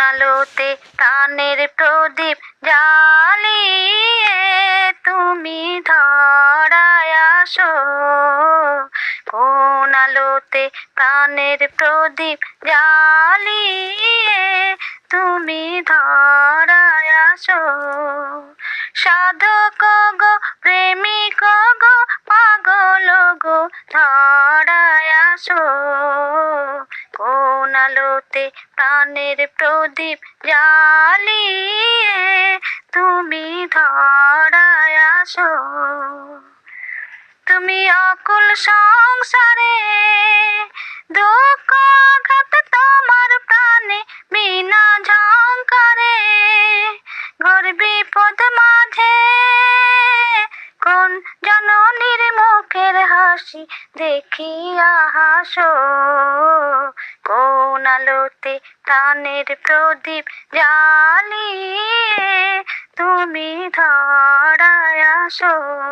আলোতে প্রাণের প্রদীপ জ্বালিয়ে তুমি ধরায় আসো। কোন আলোতে প্রাণের প্রদীপ জ্বালিয়ে তুমি ধরায় আসো। সাধক গো, প্রেমিক গো, পাগল গো, ধরায় আসো। কোন আলোতে প্রাণের প্রদীপ জ্বালিয়ে তুমি ধরায় আসো। তুমি অকুল সংসারে দুঃখ আঘাত তোমার প্রাণে বিনা ঝংকারে। ঘোর বিপদ মাঝে কোন জননীর মুখের হাসি দেখিয়া হাসো। কোন আলোতে প্রাণের প্রদীপ জ্বালিয়ে তুমি ধরায় আসো।